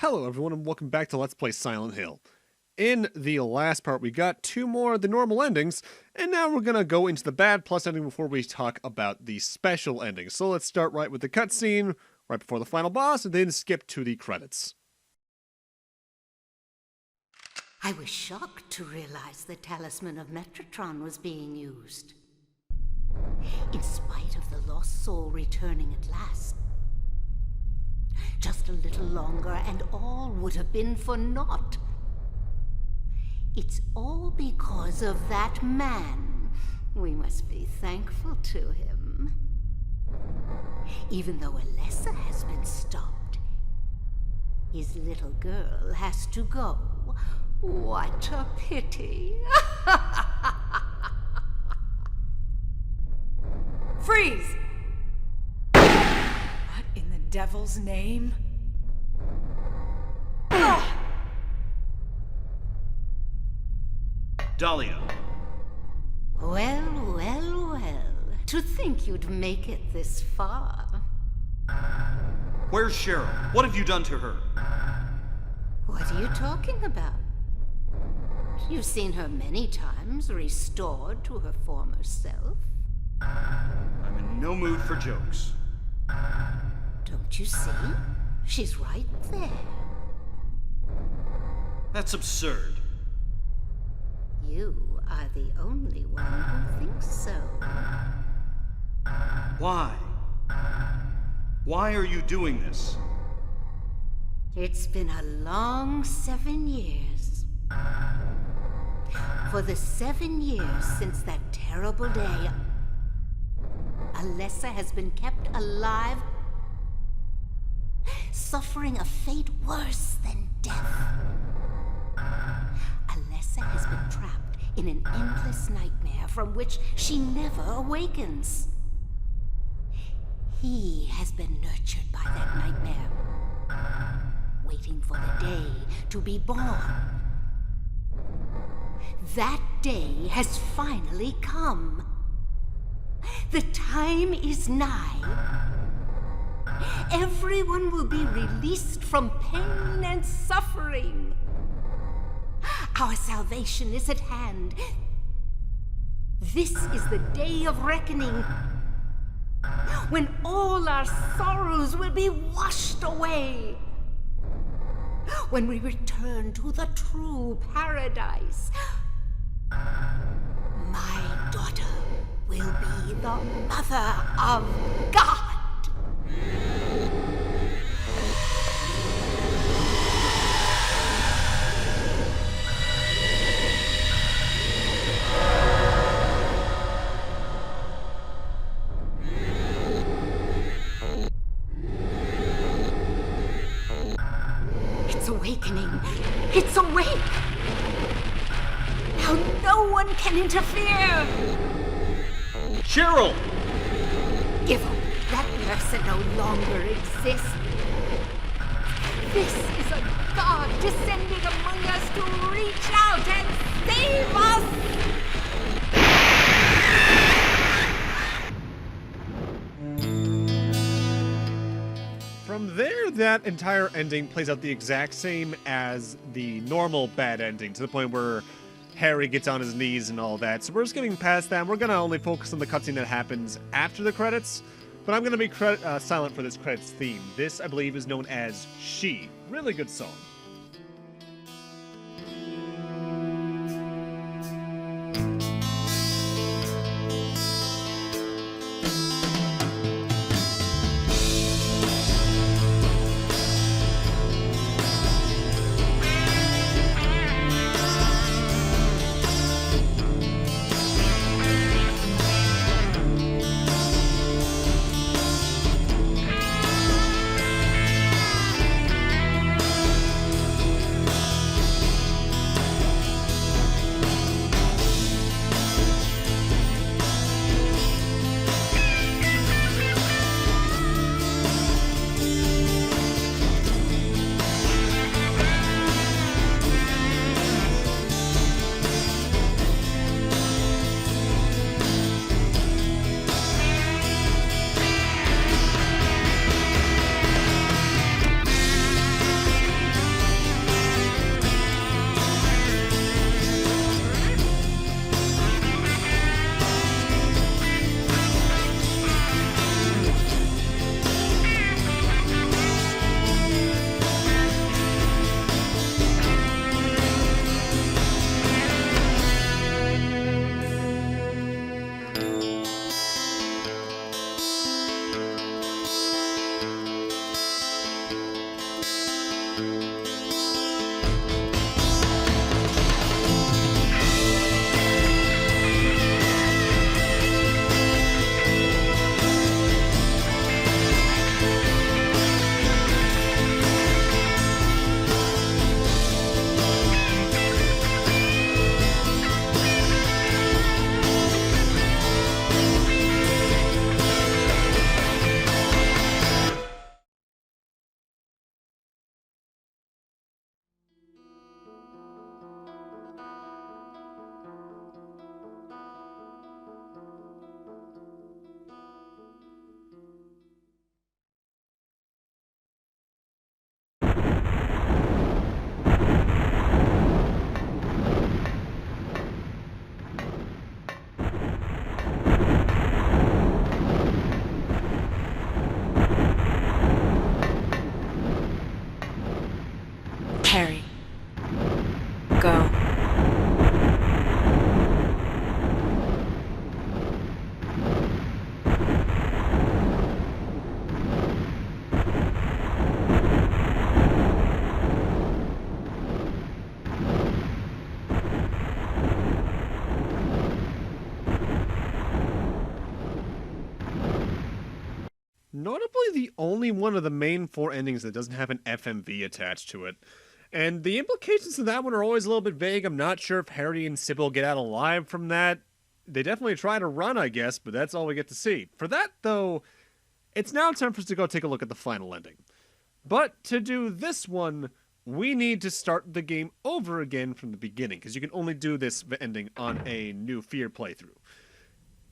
Hello everyone and welcome back to Let's Play Silent Hill. In the last part we got two more of the normal endings, and now we're gonna go into the bad plus ending before we talk about the special ending. So let's start right with the cutscene, right before the final boss, and then skip to the credits. I was shocked to realize the talisman of Metatron was being used. In spite of the lost soul returning at last. Just a little longer and all would have been for naught. It's all because of that man. We must be thankful to him. Even though Alessa has been stopped, his little girl has to go. What a pity. Freeze! What in the devil's name? Dahlia. Well, well, well. To think you'd make it this far. Where's Cheryl? What have you done to her? What are you talking about? You've seen her many times, restored to her former self. I'm in no mood for jokes. Don't you see? She's right there. That's absurd. You are the only one who thinks so. Why? Why are you doing this? It's been a long 7 years. For the 7 years since that terrible day, Alessa has been kept alive, suffering a fate worse than death. Alessa has been trapped in an endless nightmare from which she never awakens. He has been nurtured by that nightmare, waiting for the day to be born. That day has finally come. The time is nigh. Everyone will be released from pain and suffering. Our salvation is at hand. This is the day of reckoning, when all our sorrows will be washed away. When we return to the true paradise, my daughter will be the mother of God. It's awakening. It's awake. Now no one can interfere. Cheryl! Give up. That person no longer exists. This is a God descending among us to reach out and save us! From there, that entire ending plays out the exact same as the normal bad ending, to the point where Harry gets on his knees and all that. So we're just getting past that, and we're going to only focus on the cutscene that happens after the credits. But I'm going to be silent for this credits theme. This, I believe, is known as She. Really good song. Harry. Go. Notably the only one of the main 4 endings that doesn't have an FMV attached to it. And the implications of that one are always a little bit vague. I'm not sure if Harry and Sybil get out alive from that. They definitely try to run, I guess, but that's all we get to see. For that, though, it's now time for us to go take a look at the final ending. But to do this one, we need to start the game over again from the beginning, because you can only do this ending on a New Fear playthrough.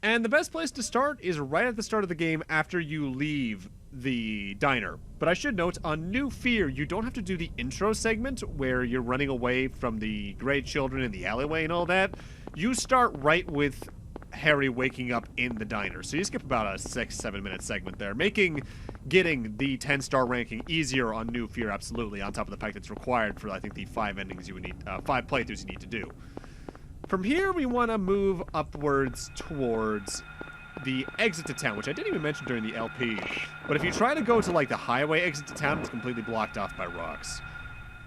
And the best place to start is right at the start of the game after you leave the diner. But I should note, on New Fear, you don't have to do the intro segment where you're running away from the gray children in the alleyway and all that. You start right with Harry waking up in the diner. So you skip about a 6-7 minute segment there, making getting the 10-star ranking easier on New Fear, absolutely, on top of the fact that it's required for, I think, the 5 endings you would need, 5 playthroughs you need to do. From here, we want to move upwards towards the exit to town, which I didn't even mention during the LP. But if you try to go to, like, the highway exit to town, it's completely blocked off by rocks.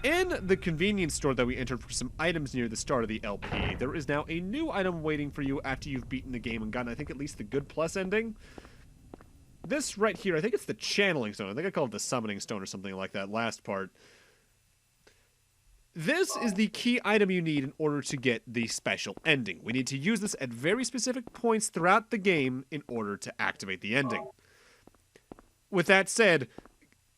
In the convenience store that we entered for some items near the start of the LP, there is now a new item waiting for you after you've beaten the game and gotten, I think, at least the Good Plus ending. This right here, I think it's the Channeling Stone. I think I called it the Summoning Stone or something like that last part. This is the key item you need in order to get the special ending. We need to use this at very specific points throughout the game in order to activate the ending. With that said,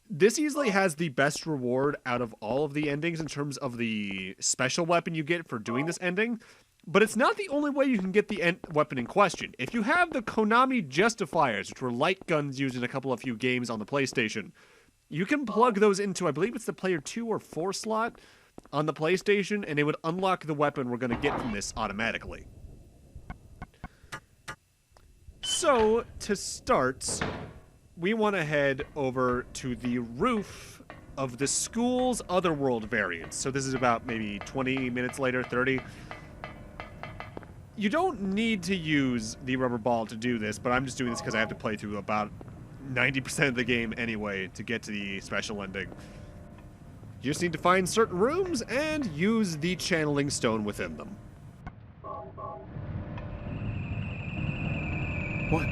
this easily has the best reward out of all of the endings in terms of the special weapon you get for doing this ending, but it's not the only way you can get the weapon in question. If you have the Konami Justifiers, which were light guns used in a couple of few games on the PlayStation, you can plug those into, I believe it's the player 2 or 4 slot, on the PlayStation, and it would unlock the weapon we're going to get from this automatically. So, to start, we want to head over to the roof of the school's Otherworld variant. So this is about maybe 20 minutes later, 30. You don't need to use the rubber ball to do this, but I'm just doing this because I have to play through about 90% of the game anyway to get to the special ending. You just need to find certain rooms and use the channeling stone within them. What?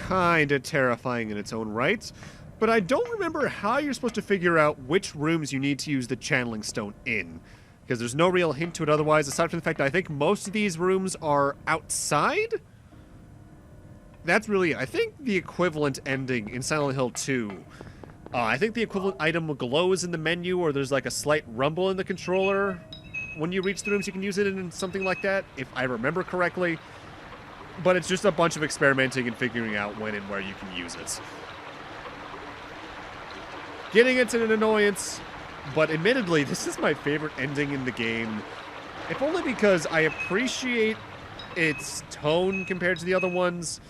Kinda terrifying in its own right. But I don't remember how you're supposed to figure out which rooms you need to use the channeling stone in. Because there's no real hint to it otherwise, aside from the fact that I think most of these rooms are outside? That's really it. I think the equivalent ending in Silent Hill 2, I think the equivalent item glows in the menu, or there's like a slight rumble in the controller. When you reach the rooms, you can use it in something like that, if I remember correctly. But it's just a bunch of experimenting and figuring out when and where you can use it. Getting it's an annoyance, but admittedly, this is my favorite ending in the game. If only because I appreciate its tone compared to the other ones.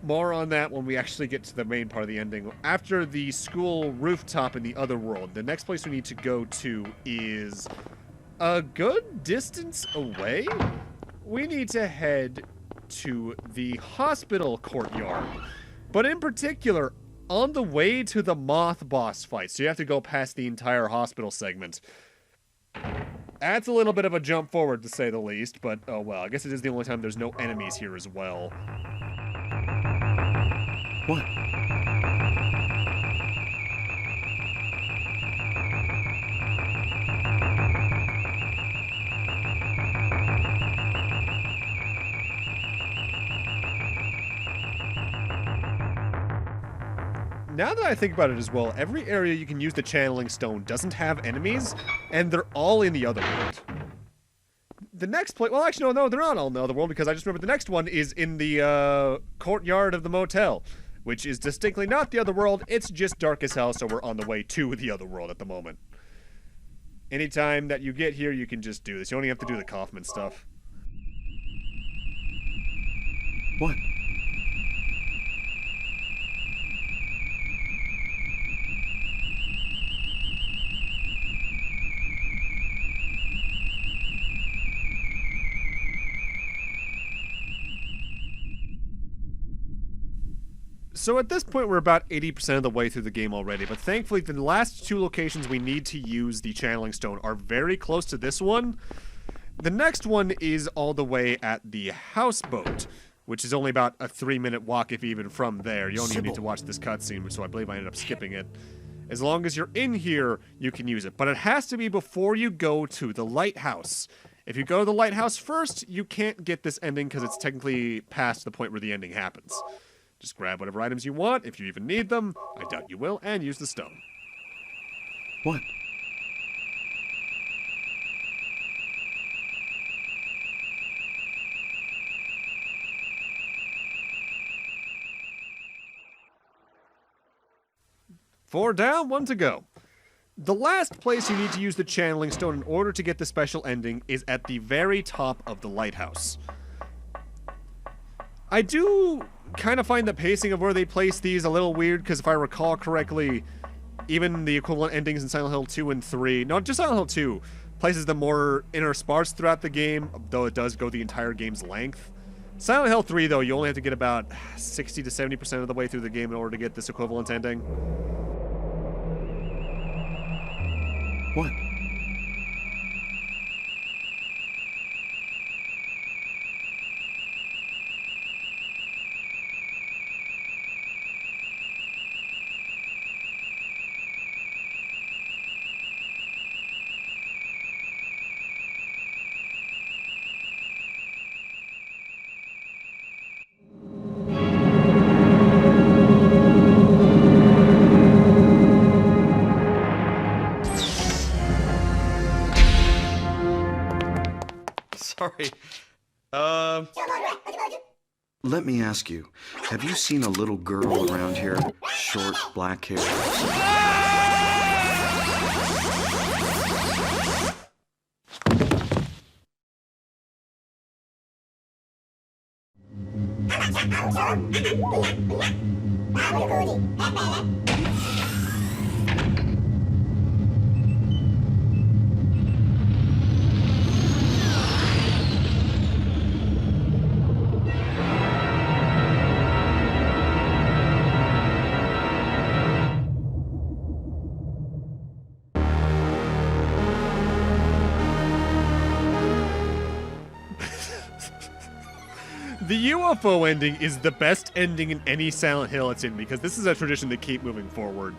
More on that when we actually get to the main part of the ending. After the school rooftop in the other world, the next place we need to go to is a good distance away. We need to head to the hospital courtyard. But in particular, on the way to the Moth boss fight. So you have to go past the entire hospital segment. That's a little bit of a jump forward, to say the least, but oh well. I guess it is the only time there's no enemies here as well. What? Now that I think about it as well, every area you can use the channeling stone doesn't have enemies, and they're all in the other world. The next place, well actually no, they're not all in the other world, because I just remember the next one is in the courtyard of the motel, which is distinctly not the other world, it's just dark as hell, so we're on the way to the other world at the moment. Anytime that you get here, you can just do this. You only have to do the Kaufman stuff. What? So at this point, we're about 80% of the way through the game already, but thankfully the last two locations we need to use the channeling stone are very close to this one. The next one is all the way at the houseboat, which is only about a 3-minute walk, if even, from there. You don't even need to watch this cutscene, so I believe I ended up skipping it. As long as you're in here, you can use it, but it has to be before you go to the lighthouse. If you go to the lighthouse first, you can't get this ending because it's technically past the point where the ending happens. Just grab whatever items you want, if you even need them. I doubt you will, and use the stone. What? Four down, one to go. The last place you need to use the channeling stone in order to get the special ending is at the very top of the lighthouse. I do kind of find the pacing of where they place these a little weird, because if I recall correctly, even the equivalent endings in Silent Hill 2 and 3, not just Silent Hill 2, places them more interspersed throughout the game, though it does go the entire game's length. Silent Hill 3, though, you only have to get about 60 to 70% of the way through the game in order to get this equivalent ending. What? Sorry. Let me ask you, have you seen a little girl around here? Short, black hair. The UFO ending is the best ending in any Silent Hill it's in, because this is a tradition they keep moving forward.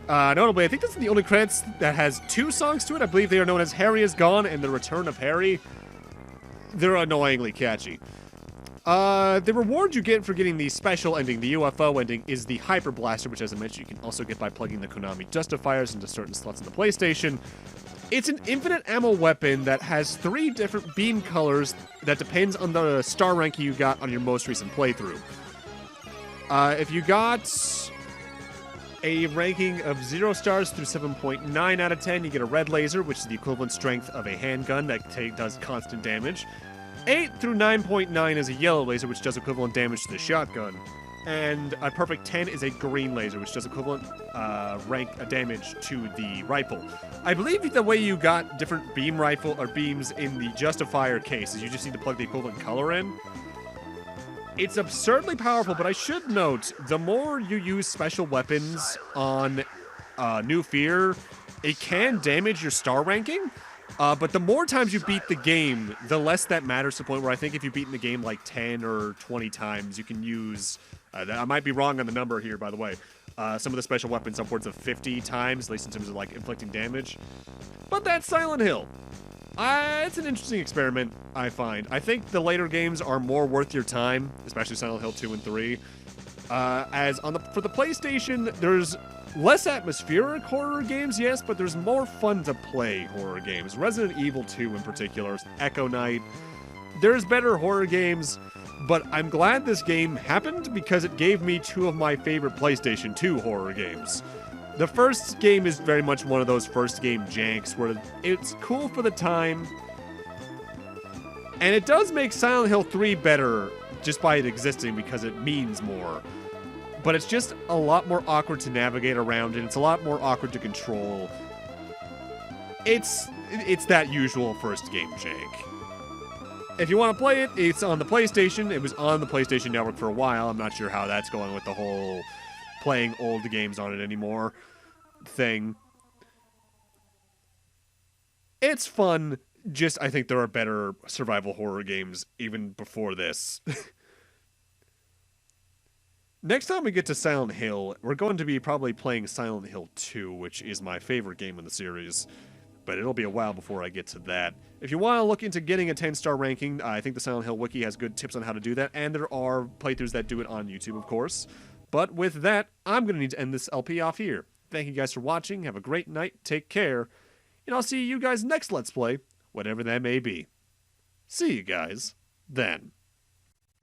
Notably, I think this is the only credits that has 2 songs to it. I believe they are known as Harry is Gone and The Return of Harry. They're annoyingly catchy. The reward you get for getting the special ending, the UFO ending, is the Hyper Blaster, which, as I mentioned, you can also get by plugging the Konami Justifiers into certain slots in the PlayStation. It's an infinite ammo weapon that has 3 different beam colors that depends on the star ranking you got on your most recent playthrough. If you got a ranking of 0 stars through 7.9 out of 10, you get a red laser, which is the equivalent strength of a handgun that does constant damage. 8 through 9.9 is a yellow laser, which does equivalent damage to the shotgun. And a perfect 10 is a green laser, which does equivalent rank damage to the rifle. I believe the way you got different beam rifle or beams in the Justifier case is you just need to plug the equivalent color in. It's absurdly powerful, but I should note, the more you use special weapons on New Fear, it can damage your star ranking. But the more times you beat the game, the less that matters to the point where I think if you've beaten the game like 10 or 20 times, you can use... I might be wrong on the number here, by the way. Some of the special weapons upwards of 50 times, at least in terms of like inflicting damage. But that's Silent Hill. It's an interesting experiment, I find. I think the later games are more worth your time, especially Silent Hill 2 and 3. For the PlayStation, there's less atmospheric horror games, yes, but there's more fun to play horror games. Resident Evil 2 in particular, Echo Night. There's better horror games, but I'm glad this game happened because it gave me two of my favorite PlayStation 2 horror games. The first game is very much one of those first game janks where it's cool for the time, and it does make Silent Hill 3 better just by it existing because it means more. But it's just a lot more awkward to navigate around, and it's a lot more awkward to control. It's that usual first game jank. If you want to play it, it's on the PlayStation. It was on the PlayStation Network for a while. I'm not sure how that's going with the whole playing old games on it anymore thing. It's fun, just I think there are better survival horror games even before this. Next time we get to Silent Hill, we're going to be probably playing Silent Hill 2, which is my favorite game in the series. But it'll be a while before I get to that. If you want to look into getting a 10-star ranking, I think the Silent Hill Wiki has good tips on how to do that, and there are playthroughs that do it on YouTube, of course. But with that, I'm going to need to end this LP off here. Thank you guys for watching, have a great night, take care, and I'll see you guys next Let's Play, whatever that may be. See you guys then.